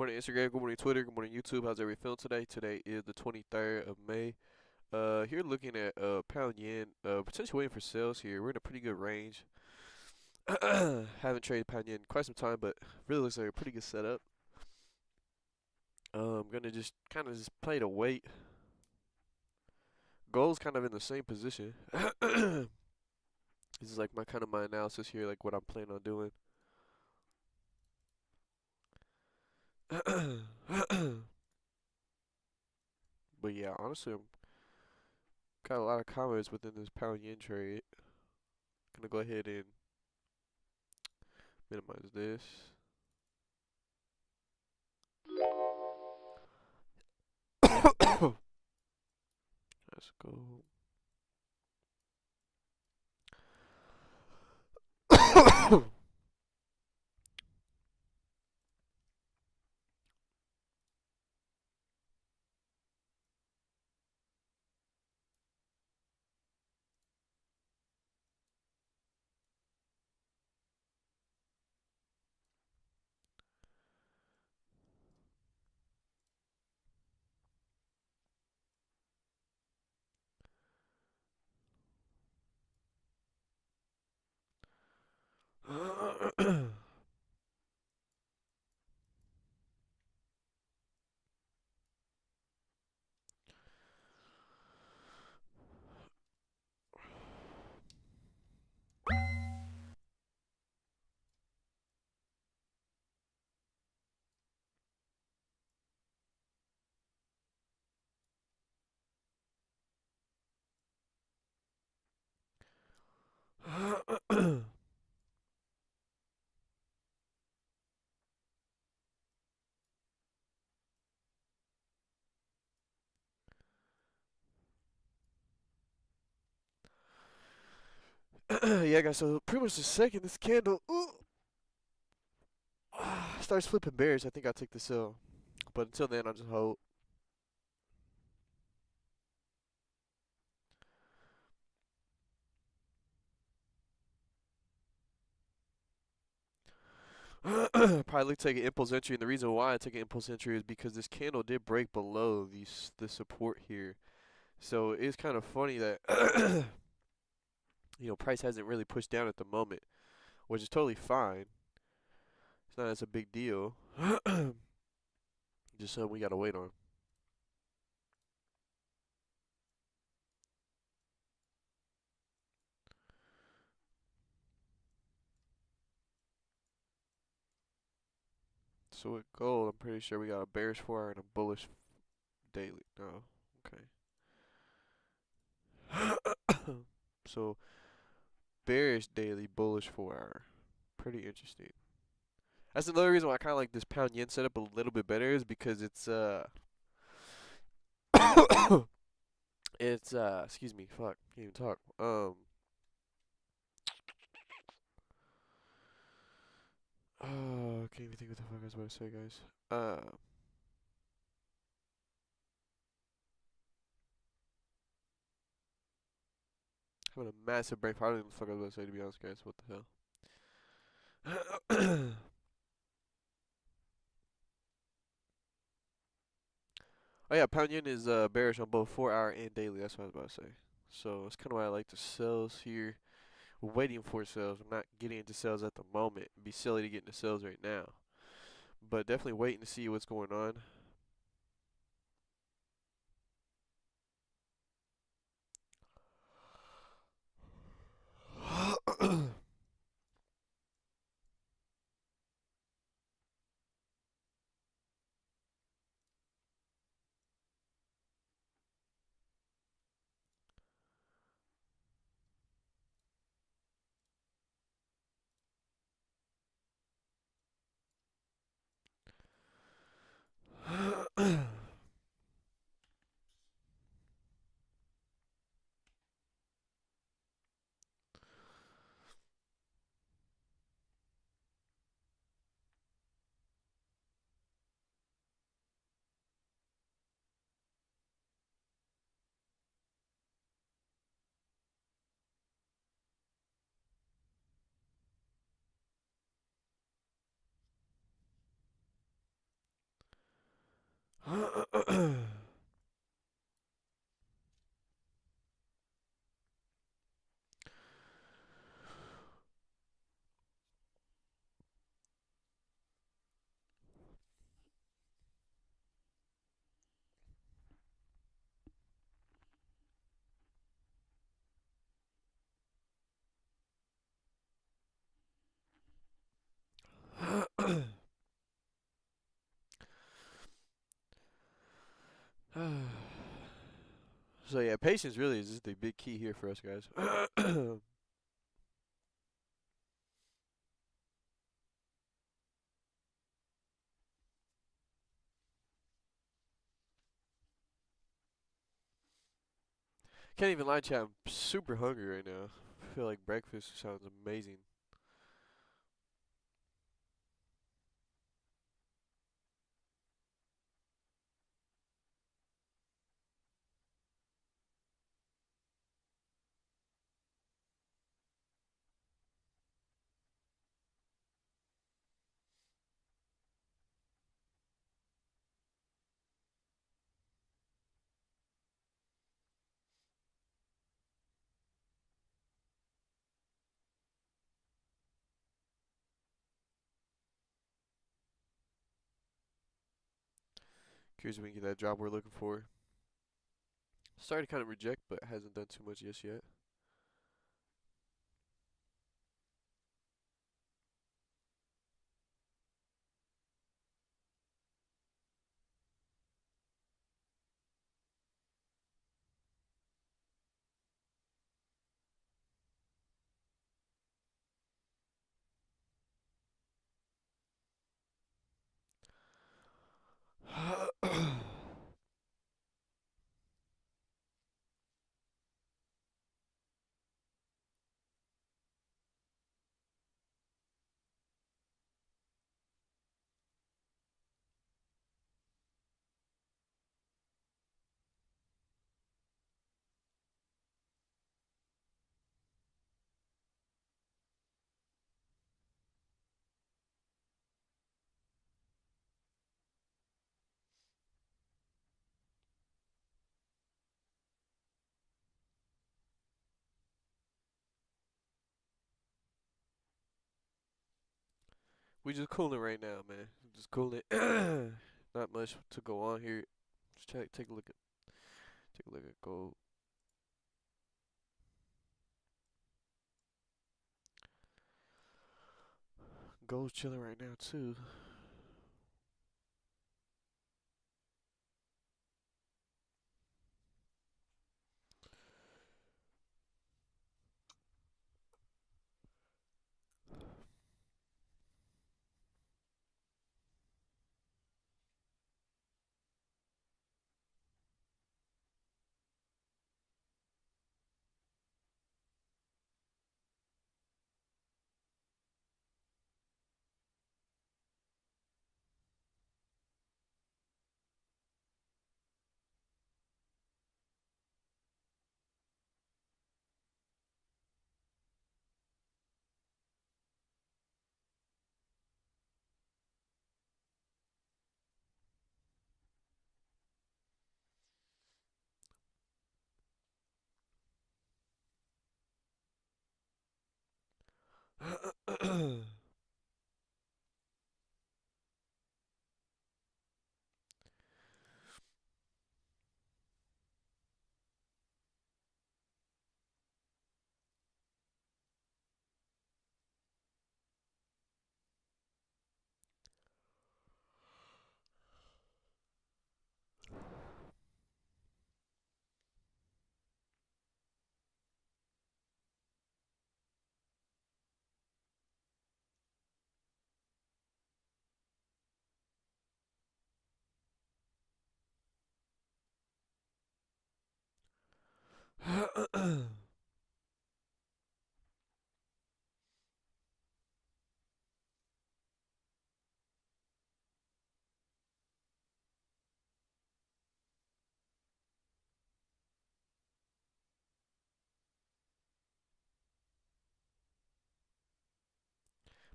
morning Instagram, good morning Twitter, good morning YouTube. How's everybody feeling today? Today is the 23rd of May. Here looking at pound yen, potentially waiting for sales here. We're in a pretty good range. Haven't traded pound yen in quite some time, but really looks like a pretty good setup. I'm gonna just kind of just play the wait. Gold's kind of in the same position. This is like my analysis here, like what I'm planning on doing. But yeah, honestly, I'm got a lot of comments within this pound yen trade. Gonna go ahead and minimize this. Let's go. Yeah, guys. So pretty much the second this candle starts flipping bears, I think I'll take the sell. But until then, I'll just hold. Probably take an impulse entry, and the reason why I take an impulse entry is because this candle did break below the support here. So it's kind of funny that price hasn't really pushed down at the moment, which is totally fine. It's not as a big deal. Just something we gotta wait on. So with gold, I'm pretty sure we got a bearish 4 hour and a bullish daily. No, okay. So bearish daily, bullish 4 hour. Pretty interesting. That's another reason why I kind of like this pound yen setup a little bit better is because it's excuse me, fuck, can't even talk. Can't even think what the fuck I was about to say, guys. Having a massive brain fart. I don't even know what the fuck I was about to say, to be honest, guys. What the hell? Oh yeah, pound yen is bearish on both 4 hour and daily. That's what I was about to say. So that's kind of why I like the sells here. We're waiting for sales. I'm not getting into sales at the moment. It'd be silly to get into sales right now. But definitely waiting to see what's going on. So yeah, patience really is just the big key here for us guys. Can't even lie, chat. I'm super hungry right now. I feel like breakfast sounds amazing. Curious if we can get that job we're looking for. Started to kind of reject, but hasn't done too much just yet. We just cooling right now, man. Just cooling. Not much to go on here. Just take a look at gold. Gold's chilling right now too.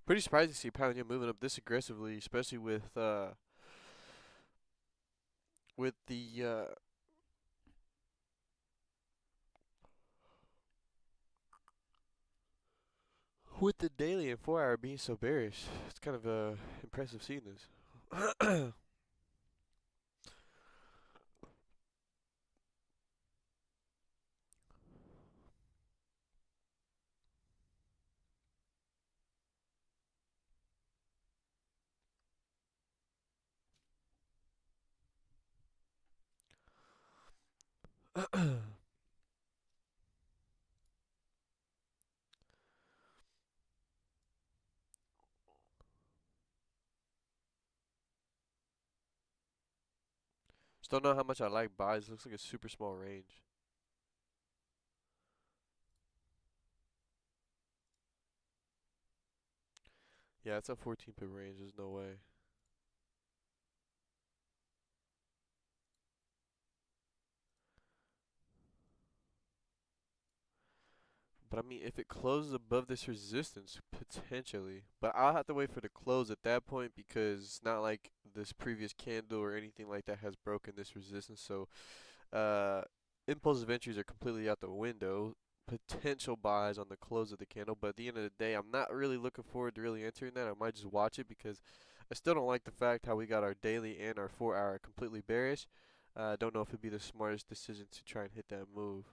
Pretty surprised to see Pound yen moving up this aggressively, especially with with the daily and 4 hour being so bearish, it's kind of impressive seeing this. Just don't know how much I like buys. Looks like a super small range. Yeah, it's a 14 pip range. There's no way. But I mean, if it closes above this resistance, potentially. But I'll have to wait for the close at that point because it's not like this previous candle or anything like that has broken this resistance. So, uh, impulsive entries are completely out the window. Potential buys on the close of the candle, but at the end of the day, I'm not really looking forward to really entering that. I might just watch it because I still don't like the fact how we got our daily and our 4 hour completely bearish. I don't know if it'd be the smartest decision to try and hit that move.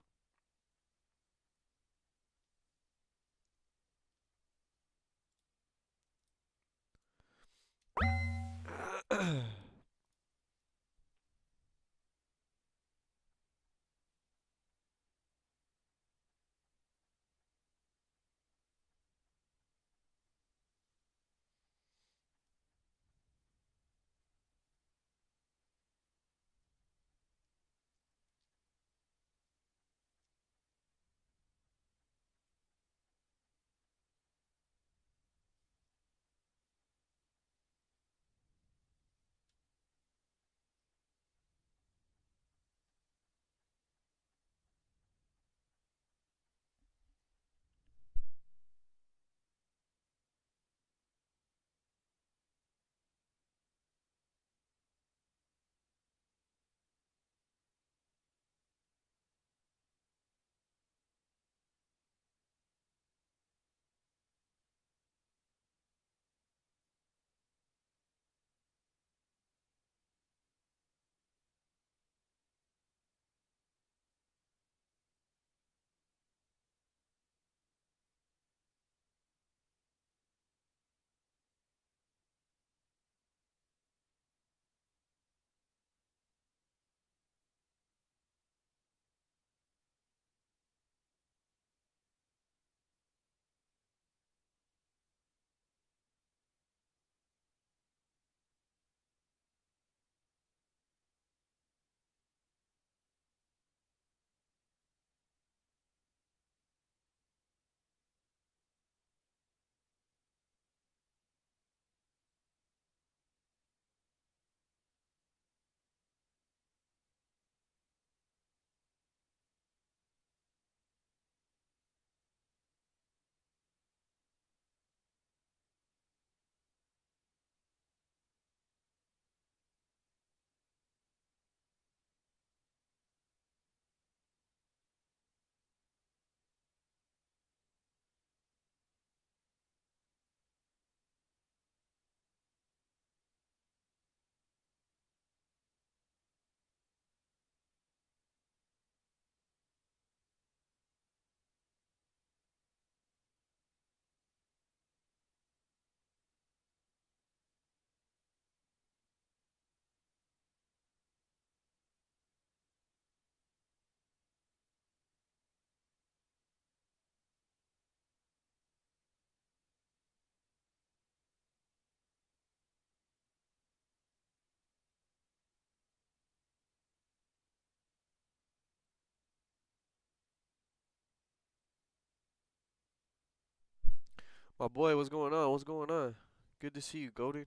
My boy, what's going on? What's going on? Good to see you, Golden.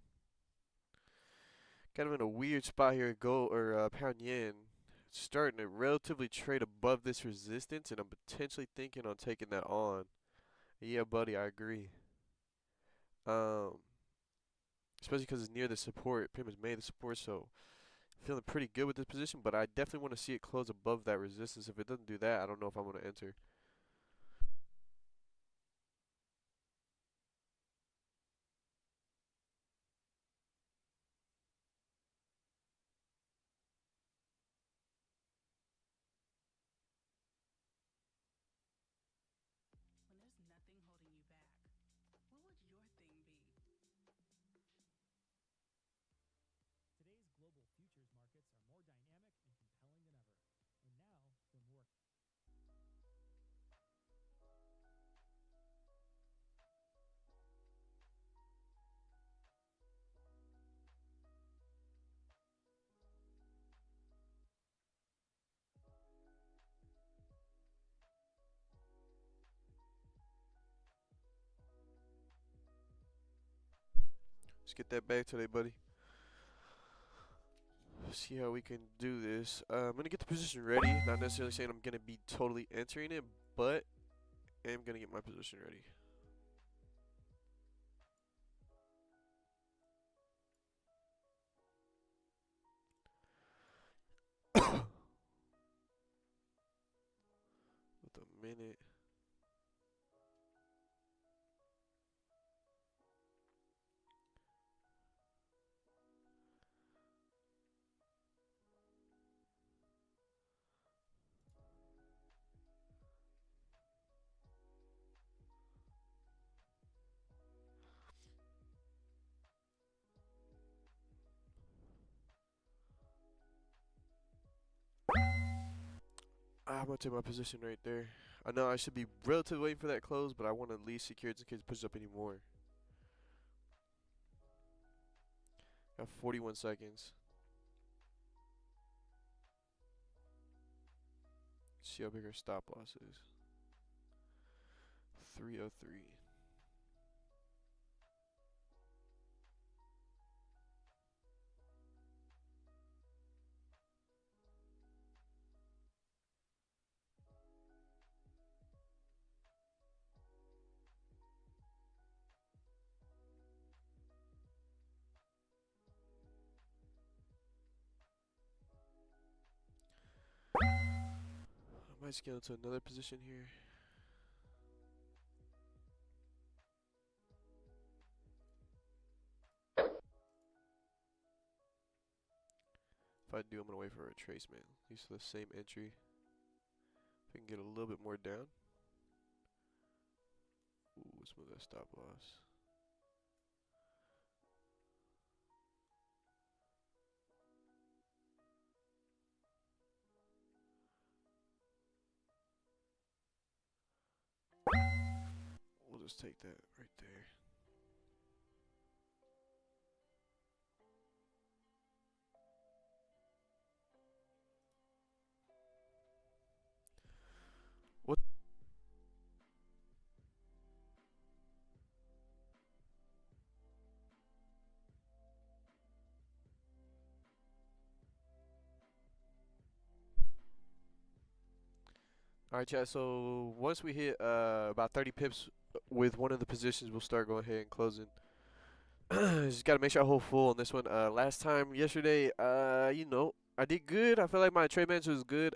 Kind of in a weird spot here, go or pound yen. Starting to relatively trade above this resistance, and I'm potentially thinking on taking that on. Yeah, buddy, I agree. Um, Especially because it's near the support. Pretty much made the support, so Feeling pretty good with this position, but I definitely want to see it close above that resistance. If it doesn't do that, I don't know if I'm going to enter. When there's nothing holding you back, what would your thing be? Today's global futures markets are more dynamic and compelling than ever. And now, for more Let's get that bag today, buddy. See how we can do this. I'm going to get the position ready. Not necessarily saying I'm going to be totally entering it, but I am going to get my position ready. With a minute. I'm going to take my position right there. I know I should be relatively waiting for that close, but I want to at least secure it in case it pushes up any more. Got 41 seconds. See how big our stop loss is. 303. I might scale into another position here. If I do, I'm going to wait for a retracement. At least for the same entry. If I can get a little bit more down. Ooh, let's move that stop loss. We'll just take that right there. What? Alright, chat. So once we hit about 30 pips with one of the positions, we'll start going ahead and closing. Just gotta make sure I hold full on this one. Last time, yesterday, you know, I did good. I felt like my trade management was good.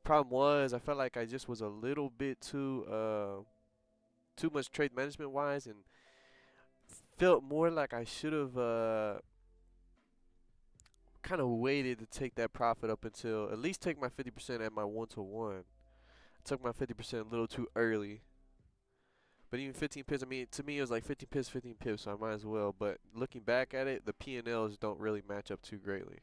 Problem was, I felt like I just was a little bit too much trade management wise, and felt more like I should have kind of waited to take that profit up until at least take my 50% at my 1-to-1. I took my 50% a little too early. But even 15 pips, I mean, to me it was like 15 pips, 15 pips, so I might as well. But looking back at it, the P&Ls don't really match up too greatly.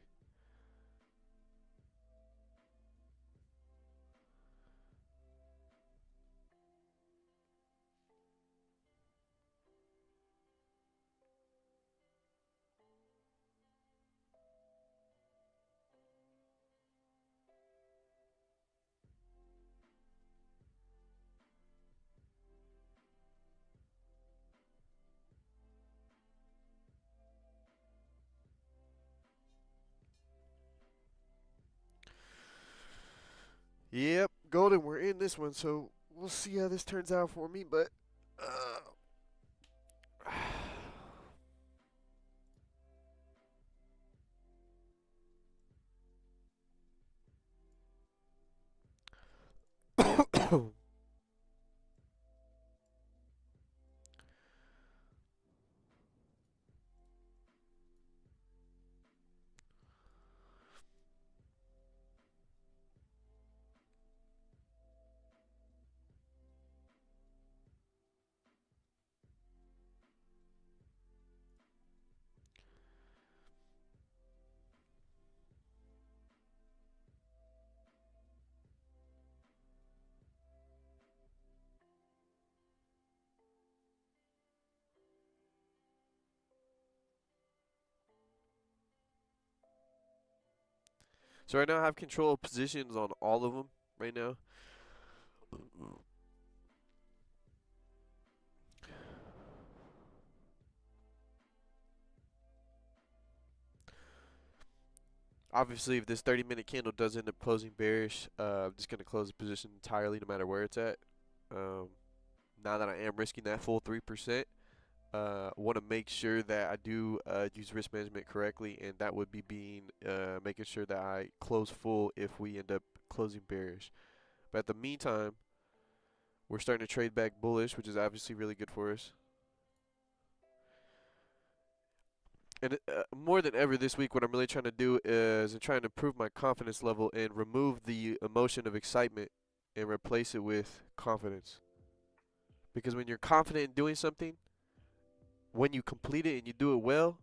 Yep, golden, we're in this one, so we'll see how this turns out for me, but So right now I have control of positions on all of them right now. Obviously, if this 30-minute candle does end up closing bearish, I'm just going to close the position entirely no matter where it's at. Um, now that I am risking that full 3%, want to make sure that I do use risk management correctly, and that would be making sure that I close full if we end up closing bearish. But at the meantime, we're starting to trade back bullish, which is obviously really good for us. And more than ever this week, what I'm really trying to do is I'm trying to improve my confidence level and remove the emotion of excitement and replace it with confidence. Because when you're confident in doing something, when you complete it and you do it well,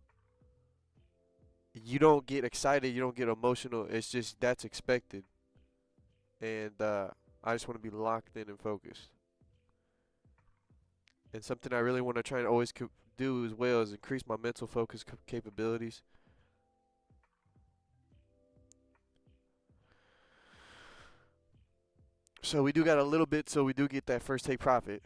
you don't get excited, you don't get emotional. It's just that's expected. And I just want to be locked in and focused. And something I really want to try and always do as well is increase my mental focus capabilities. So we do got a little bit, so we do get that first take profit.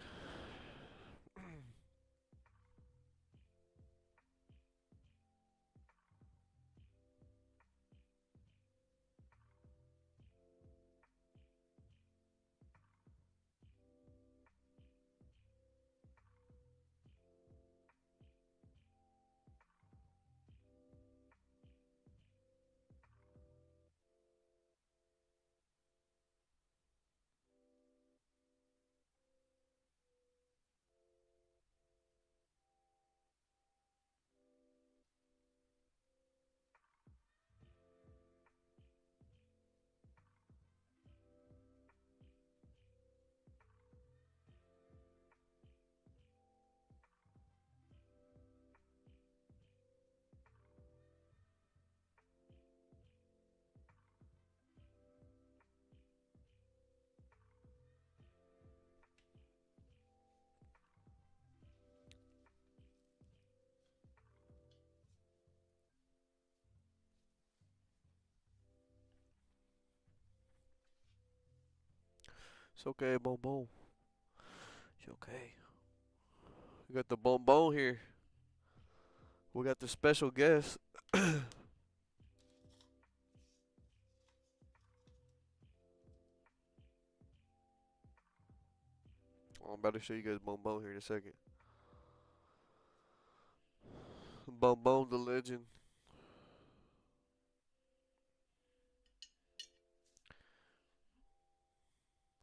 It's okay, bonbon. It's okay. We got the bonbon here. We got the special guest. I'm about to show you guys bonbon here in a second. Bonbon the legend.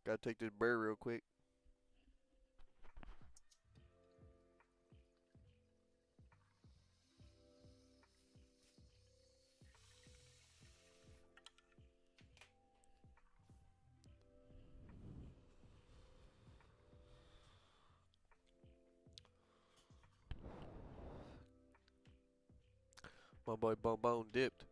Gotta take this bear real quick. My boy bonbon dipped.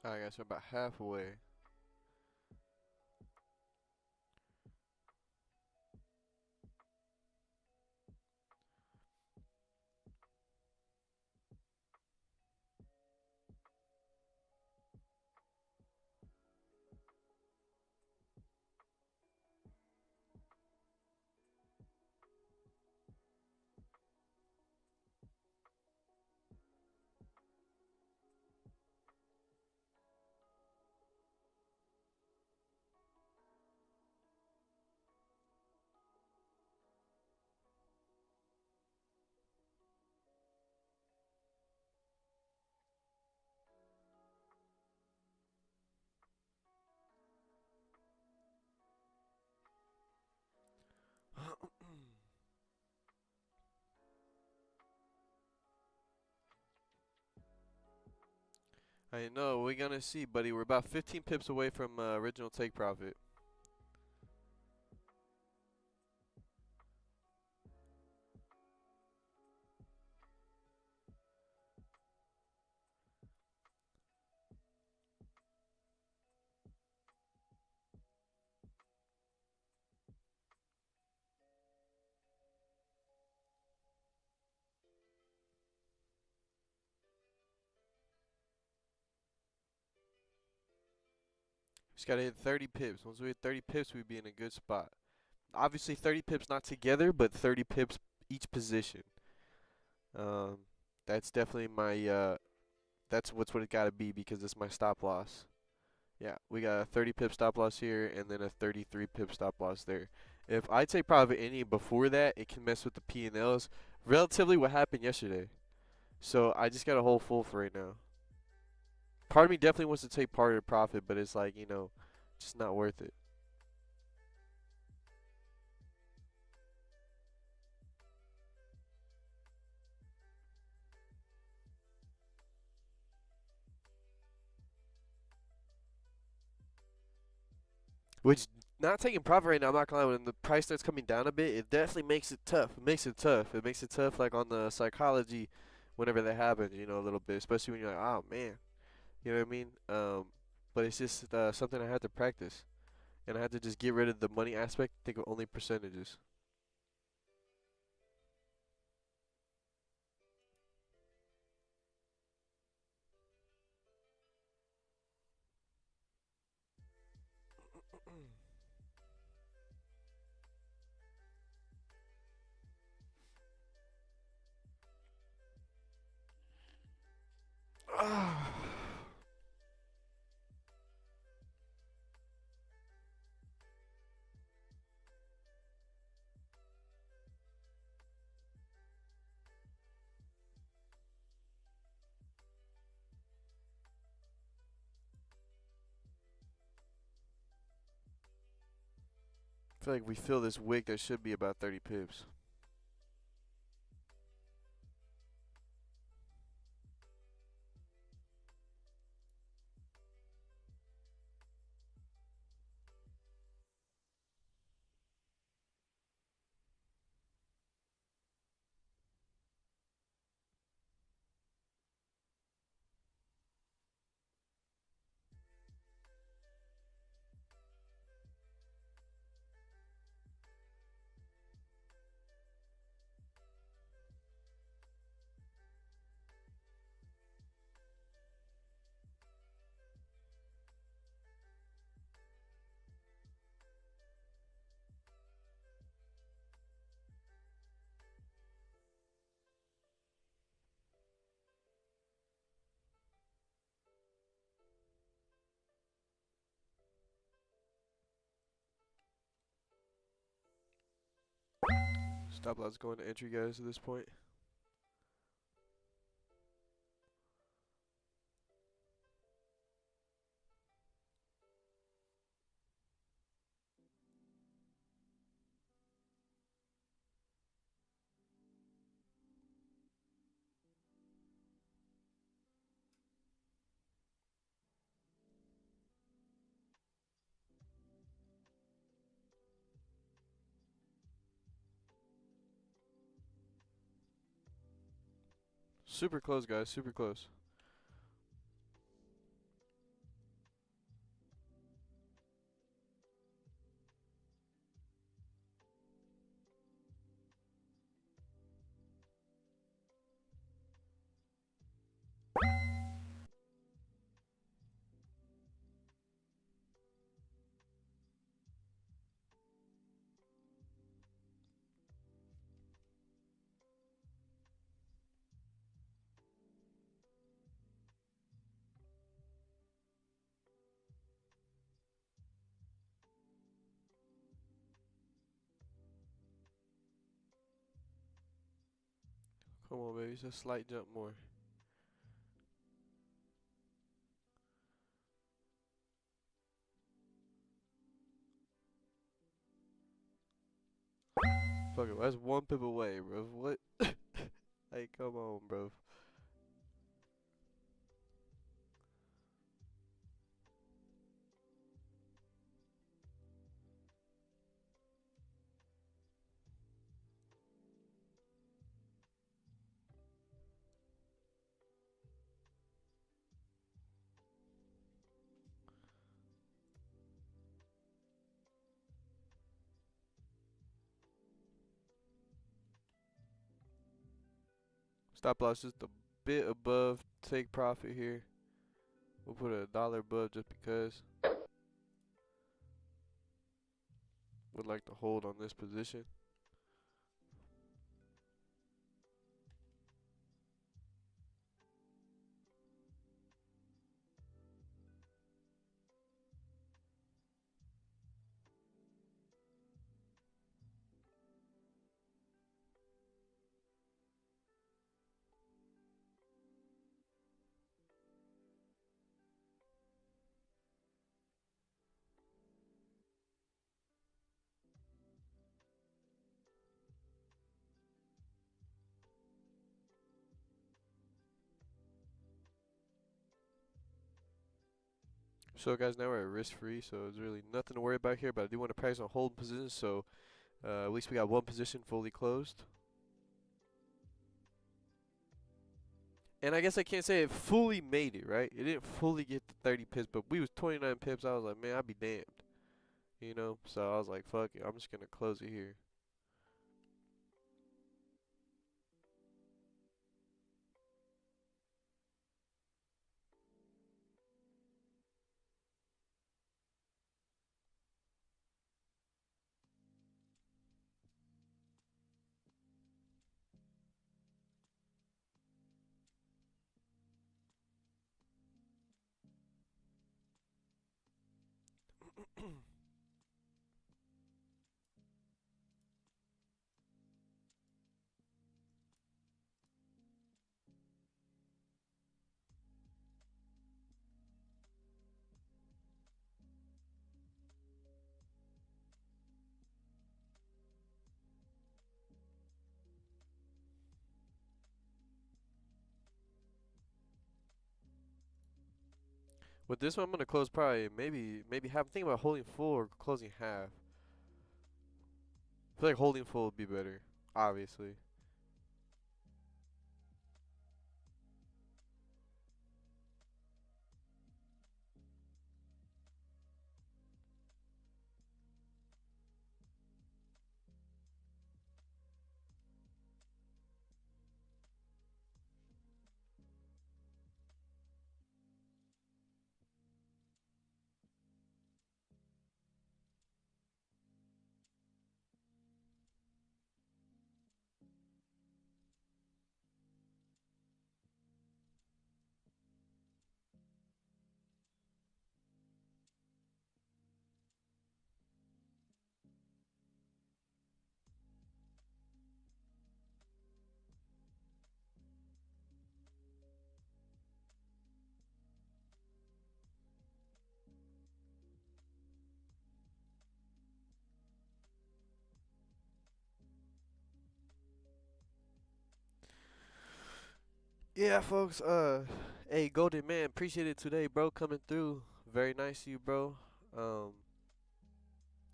Alright guys, we're about halfway. I know, we're gonna see, buddy. We're about 15 pips away from original take profit. Just gotta hit 30 pips. Once we hit 30 pips, we'd be in a good spot. Obviously, 30 pips not together, but 30 pips each position. Um, that's definitely my that's what it gotta be because it's my stop loss. Yeah, we got a 30 pip stop loss here and then a 33 pip stop loss there. If I take profit any before that, it can mess with the P&Ls. Relatively what happened yesterday. So I just got a hold full for right now. Part of me definitely wants to take part of the profit, but it's like, just not worth it. Which, not taking profit right now, I'm not gonna lie, when the price starts coming down a bit, it definitely makes it tough. It makes it tough. It makes it tough, like on the psychology, whenever that happens, a little bit. Especially when you're like, oh man, you know what I mean? But it's just something I had to practice. And I had to just get rid of the money aspect, think of only percentages. I feel like we fill this wick that should be about 30 pips. Stop loss going to entry, guys, at this point. Super close, guys, super close. Come on, baby. It's a slight jump more. Fuck it. That's one pip away, bro. What? Like, come on, bro. Stop loss just a bit above. Take profit here. We'll put $1 above just because. Would like to hold on this position. So guys, now we're at risk free, so there's really nothing to worry about here, but I do want to practice on holding positions, so at least we got one position fully closed. And I guess I can't say it fully made it, right? It didn't fully get the 30 pips, but we was 29 pips. I was like, man, I'd be damned. You know? So I was like, fuck it. I'm just going to close it here. With this one, I'm going to close probably maybe half. Think about holding full or closing half. I feel like holding full would be better, obviously. Yeah, folks. Hey, Golden Man, appreciate it today, bro. Coming through, very nice of you, bro. Um,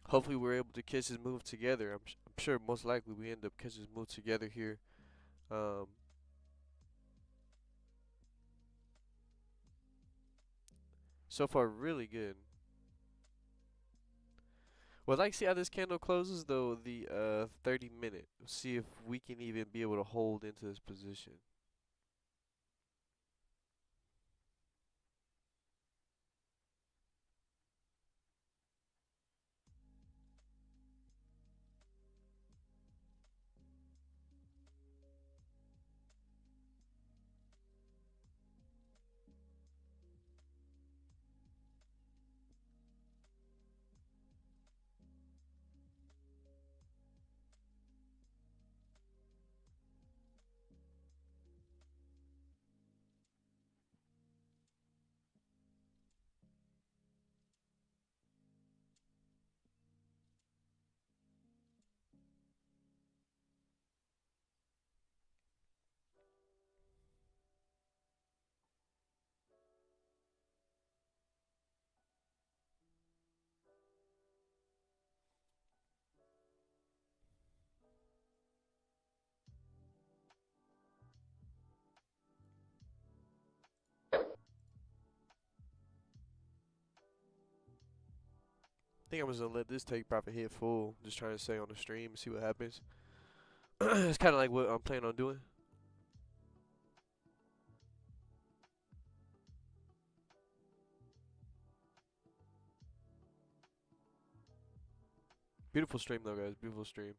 hopefully we're able to catch this move together. I'm sure most likely we end up catching this move together here. Um, so far really good. Well, I'd like to see how this candle closes though. The 30-minute. See if we can even be able to hold into this position. I think I'm just gonna let this take profit hit full. Just trying to stay on the stream and see what happens. It's kind of like what I'm planning on doing. Beautiful stream though, guys. Beautiful stream.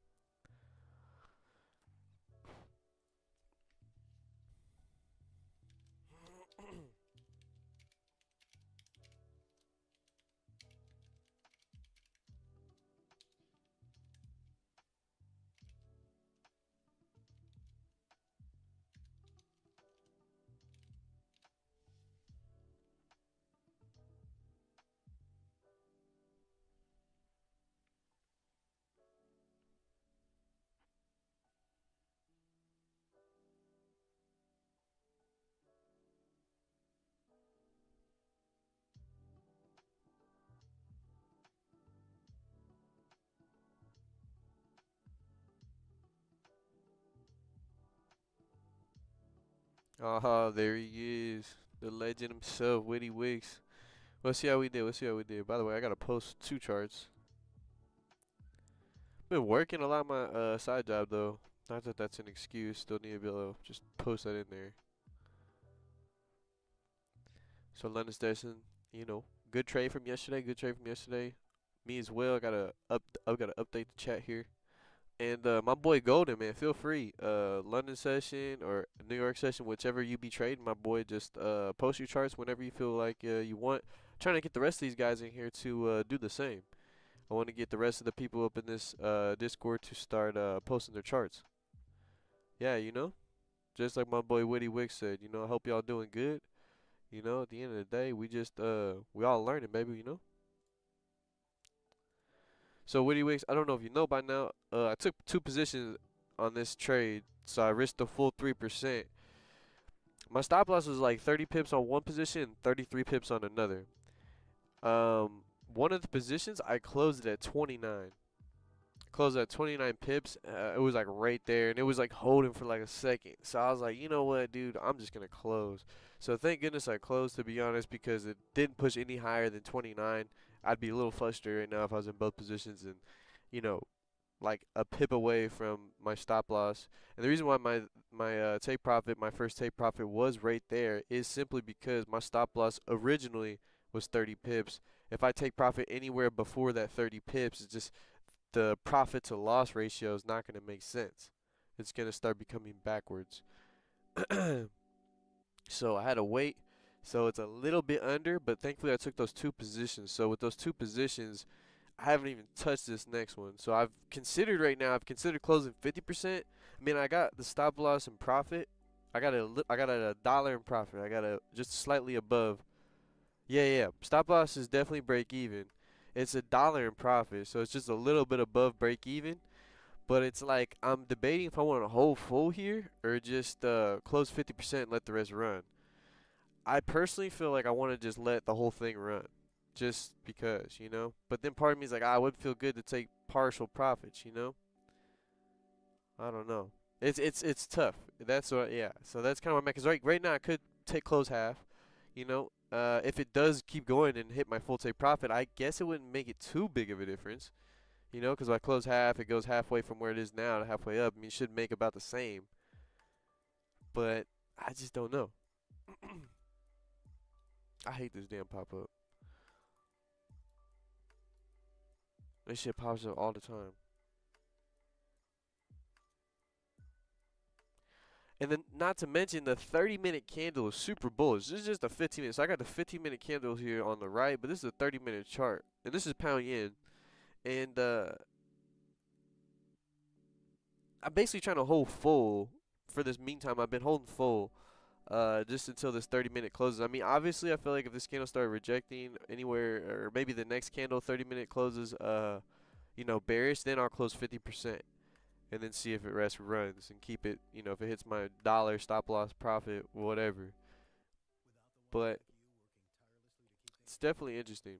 Aha, there he is. The legend himself, Witty Wicks. Let's see how we did. Let's see how we did. By the way, I gotta post 2 charts. Been working a lot on my side job though. Not that that's an excuse. Still need to be able to just post that in there. So London Station, you know, good trade from yesterday. Good trade from yesterday. Me as well. I gotta update the chat here. And my boy Golden, man, feel free. London session or New York session, whichever you be trading, my boy, just post your charts whenever you feel like you want. Trying to get the rest of these guys in here to do the same. I want to get the rest of the people up in this Discord to start posting their charts. Yeah, you know, just like my boy Witty Wick said, you know, I hope y'all doing good. You know, at the end of the day, we all learning, baby. You know. So Witty Wicks, I don't know if you know by now. I took 2 positions on this trade, so I risked the full 3%. My stop loss was like 30 pips on one position and 33 pips on another. One of the positions I closed it at 29. Closed at 29 pips. It was like right there, and it was like holding for like a second. So I was like, you know what, dude, I'm just gonna close. So thank goodness I closed, to be honest, because it didn't push any higher than 29. I'd be a little frustrated right now if I was in both positions and, you know, like a pip away from my stop loss. And the reason why my take profit, my first take profit was right there is simply because my stop loss originally was 30 pips. If I take profit anywhere before that 30 pips, it's just the profit to loss ratio is not going to make sense. It's going to start becoming backwards. So I had to wait. So it's a little bit under, but thankfully I took those 2 positions. So with those 2 positions, I haven't even touched this next one. So I've considered closing 50%. I mean, I got the stop loss and profit. I got a dollar in profit. I got a just slightly above. Yeah, yeah. Stop loss is definitely break even. It's a dollar in profit, so it's just a little bit above break even. But it's like I'm debating if I want to hold full here or just close 50% and let the rest run. I personally feel like I want to just let the whole thing run, just because, you know. But then part of me is like, I would feel good to take partial profits, you know. I don't know. It's tough. That's what, yeah. So that's kind of what I'm at. Cause right now I could take close half, you know. If it does keep going and hit my full take profit, I guess it wouldn't make it too big of a difference, you know. Cause if I close half, it goes halfway from where it is now to halfway up. I mean, it should make about the same. But I just don't know. I hate this damn pop up. This shit pops up all the time. And then, not to mention, the 30-minute candle is super bullish. This is just a 15-minute. So I got the 15-minute candle here on the right, but this is a 30-minute chart. And this is pound yen. And I'm basically trying to hold full for this meantime. I've been holding full just until this 30-minute closes. I mean, obviously, I feel like if this candle started rejecting anywhere, or maybe the next candle 30-minute closes, you know, bearish, then I'll close 50%. And then see if it rest runs and keep it, you know, if it hits my dollar stop loss profit, whatever. But it's definitely interesting.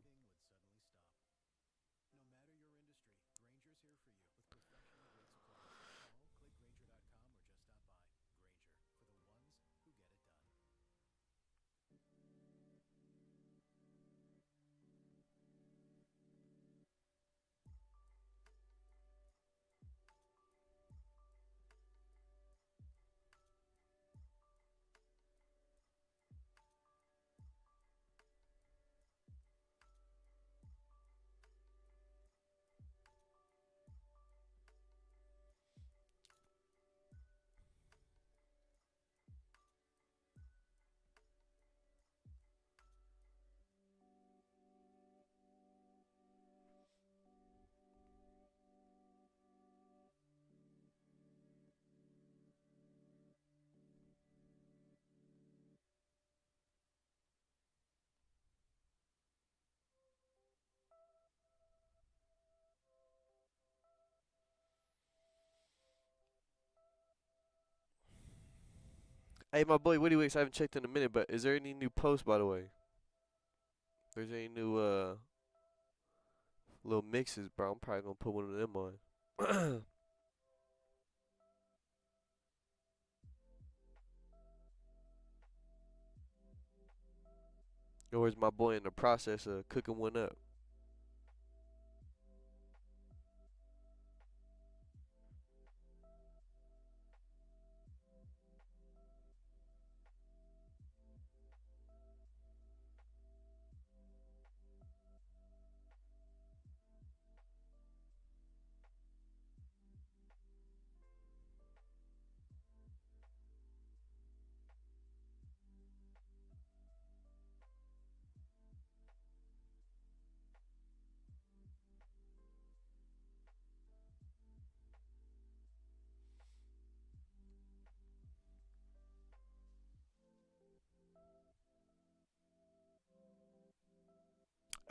Hey, my boy Woody Wicks, I haven't checked in a minute, but is there any new posts, by the way? If there's any new little mixes, bro, I'm probably gonna put one of them on. Or is my boy in the process of cooking one up?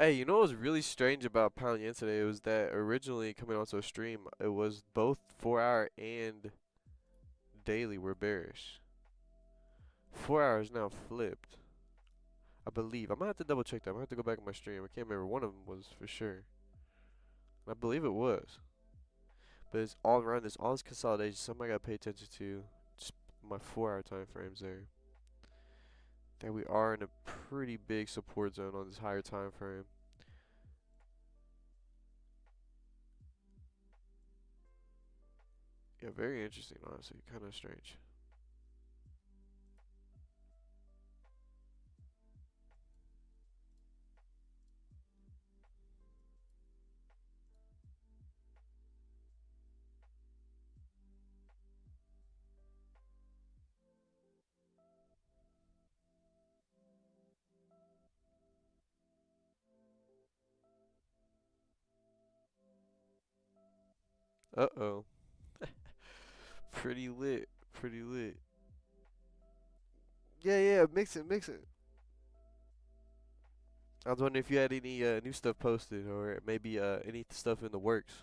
Hey, you know what was really strange about Pound Yen today? It was that originally coming onto a stream, it was both 4 hour and daily were bearish. 4 hours now flipped. I believe. I'm gonna have to double check that. I'm gonna have to go back in my stream. I can't remember. One of them was for sure. I believe it was. But it's all around this, all this consolidation. Something I gotta pay attention to. Just my 4 hour time frames there. That we are in a pretty big support zone on this higher time frame. Yeah, very interesting, honestly. Kind of strange. Uh oh. Pretty lit. Pretty lit. Yeah, yeah, mix it, mix it. I was wondering if you had any new stuff posted or maybe any stuff in the works.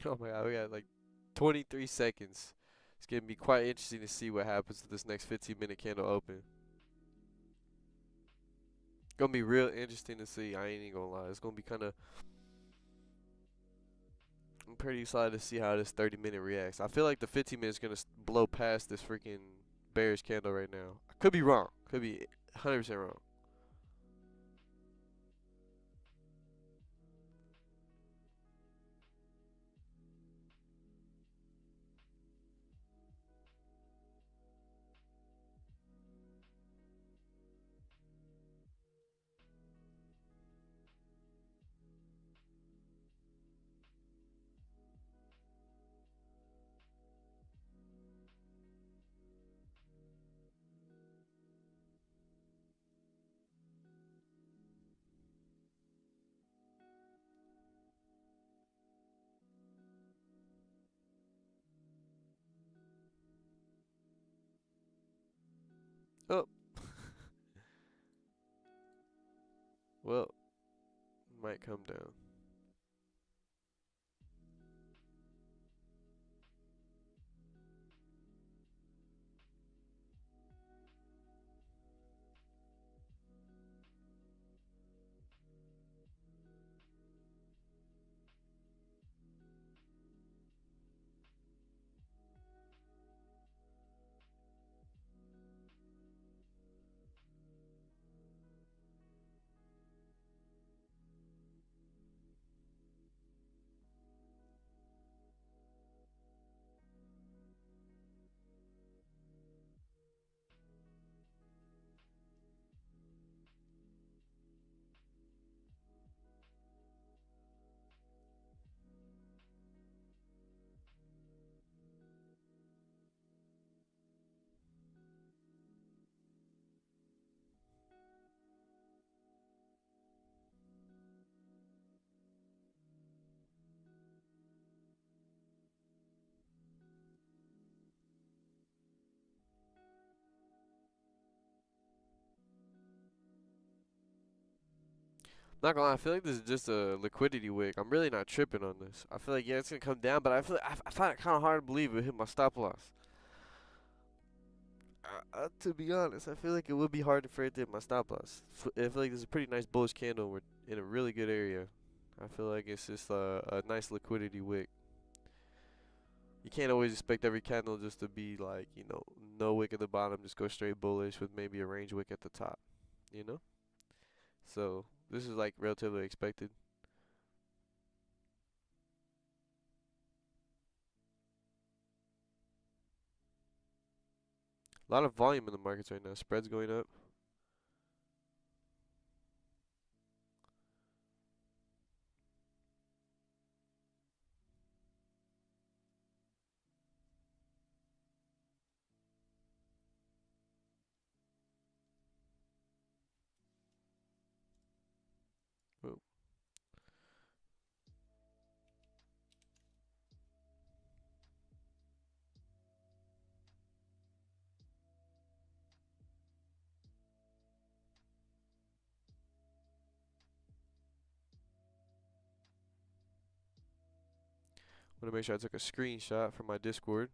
Oh my god, we got like 23 seconds. It's gonna be quite interesting to see what happens to this next 15-minute candle open. Gonna be real interesting to see. I ain't even gonna lie. It's gonna be kind of. I'm pretty excited to see how this 30-minute reacts. I feel like the 15 minutes gonna blow past this freaking bearish candle right now. I could be wrong. Could be 100% wrong. Oh, well, might come down. Not gonna lie, I feel like this is just a liquidity wick. I'm really not tripping on this. I feel like yeah, it's gonna come down, but I feel I find it kind of hard to believe it hit my stop loss. To be honest, I feel like it would be hard for it to hit my stop loss. I feel like this is a pretty nice bullish candle. We're in a really good area. I feel like it's just a nice liquidity wick. You can't always expect every candle just to be like, no wick at the bottom, just go straight bullish with maybe a range wick at the top, you know? So this is like relatively expected. A lot of volume in the markets right now. Spreads going up. Oh, want to make sure I took a screenshot from my Discord.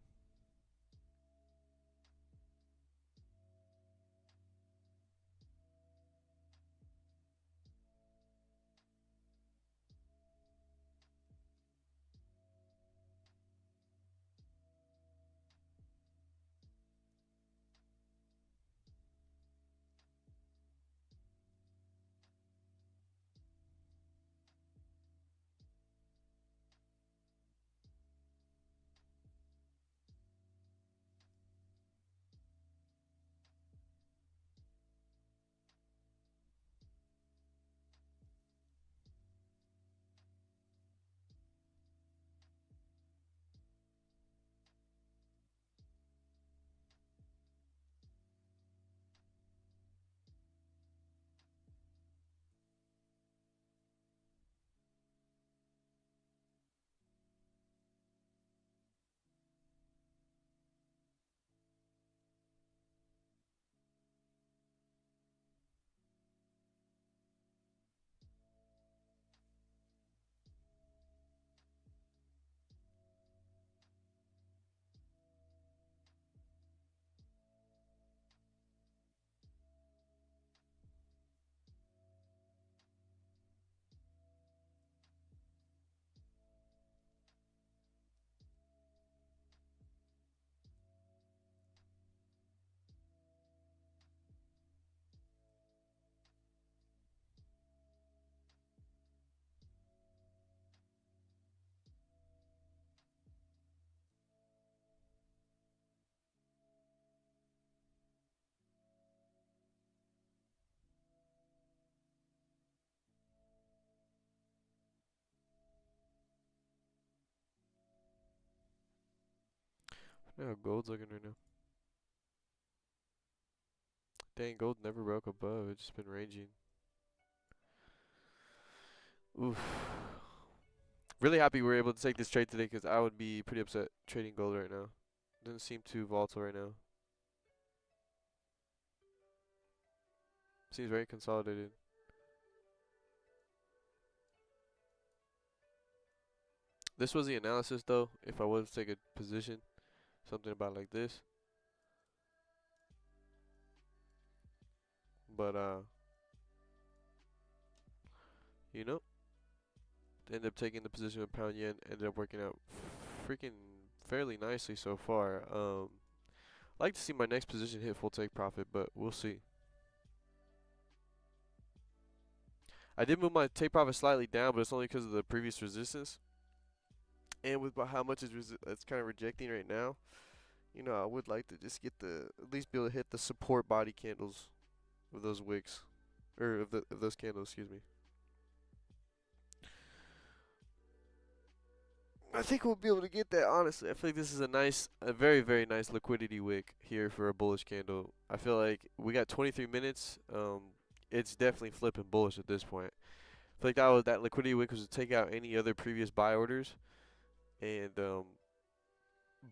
Yeah, gold's looking right now. Dang, gold never broke above. It's just been ranging. Oof. Really happy we were able to take this trade today because I would be pretty upset trading gold right now. Doesn't seem too volatile right now. Seems very consolidated. This was the analysis though. If I was to take a position, something about like this. But you know, ended up taking the position with pound yen. Ended up working out freaking fairly nicely so far. I'd like to see my next position hit full take profit, but we'll see. I did move my take profit slightly down, but it's only because of the previous resistance. And with how much it's kind of rejecting right now, I would like to just get at least be able to hit the support body candles of those wicks, or of those candles, excuse me. I think we'll be able to get that. Honestly, I feel like this is a very, very nice liquidity wick here for a bullish candle. I feel like we got 23 minutes. It's definitely flipping bullish at this point. I feel like that liquidity wick was to take out any other previous buy orders, and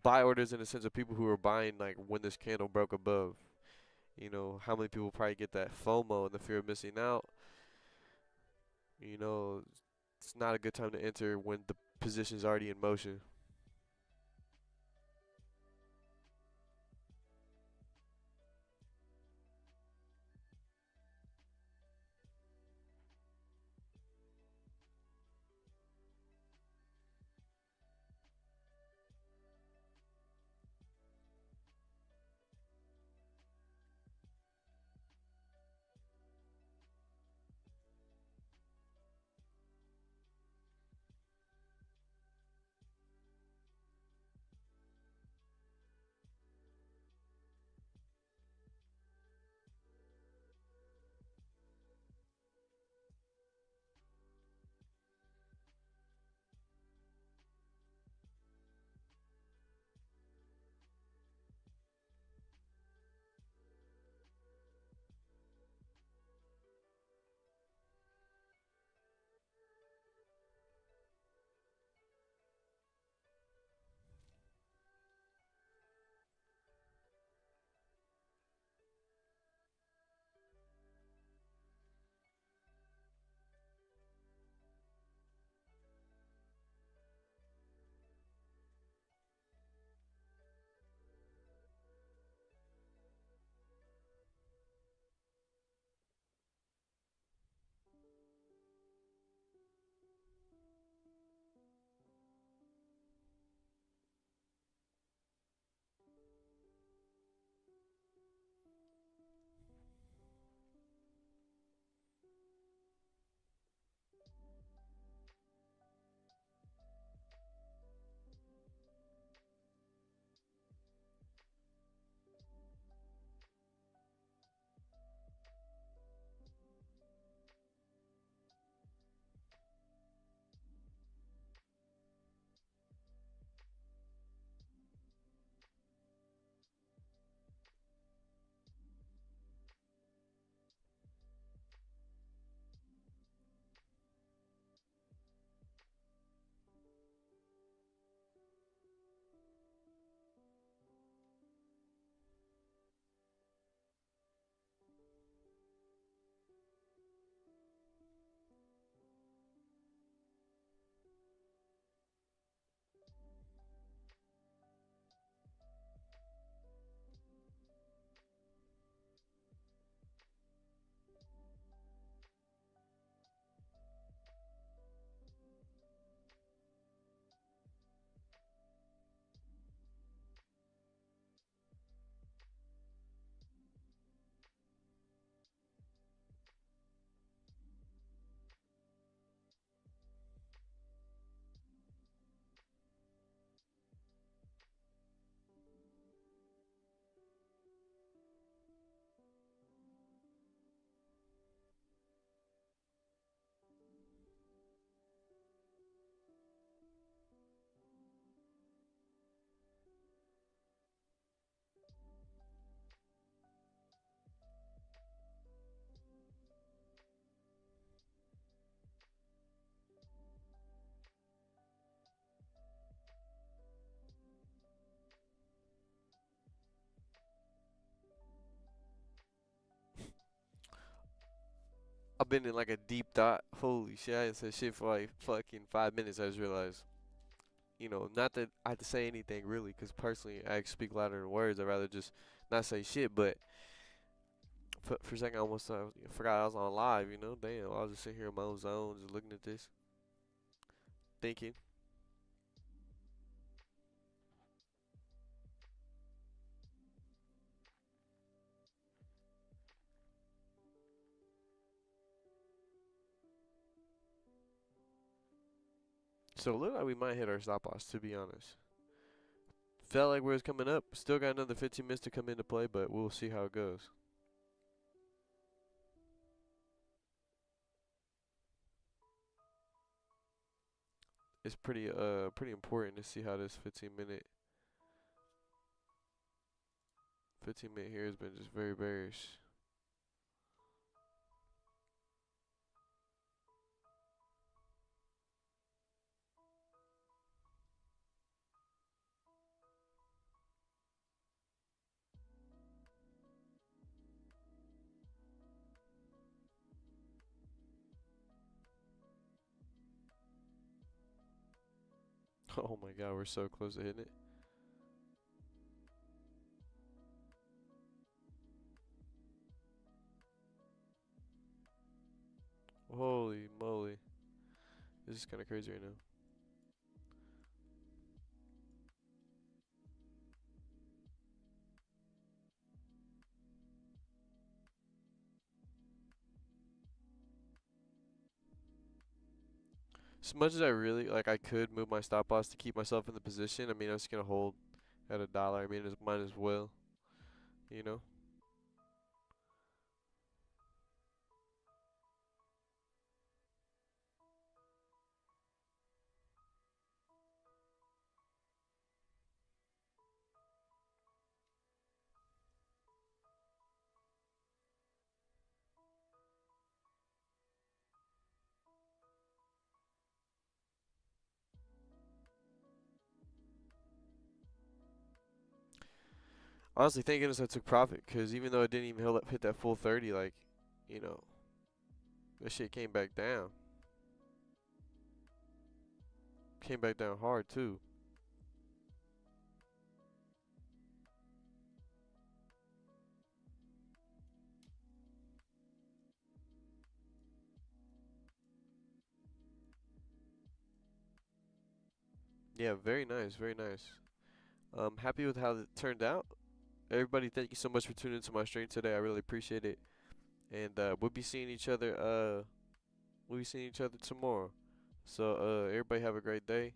buy orders in the sense of people who were buying like when this candle broke above. How many people probably get that FOMO and the fear of missing out? You know, it's not a good time to enter when the position's already in motion. I've been in like a deep thought. Holy shit, I ain't said shit for like fucking 5 minutes. I just realized. You know, not that I have to say anything really, because personally I speak louder than words. I'd rather just not say shit. But for a second, I almost forgot I was on live. You know, damn, I was just sitting here in my own zone, just looking at this, thinking. So it looked like we might hit our stop loss, to be honest. Felt like we was coming up. Still got another 15 minutes to come into play, but we'll see how it goes. It's pretty important to see how this 15 minute here has been just very bearish. Oh my god, we're so close to hitting it. Holy moly. This is kind of crazy right now. As much as I really like, I could move my stop loss to keep myself in the position. I mean, I'm just gonna hold at a dollar. I mean, it's might as well, you know. Honestly, thank goodness I took profit, cause even though it didn't even hit that full 30, like, you know, that shit came back down. Came back down hard too. Yeah, very nice, very nice. Happy with how it turned out. Everybody, thank you so much for tuning into my stream today. I really appreciate it. And we'll be seeing each other. We'll be seeing each other tomorrow. So everybody have a great day.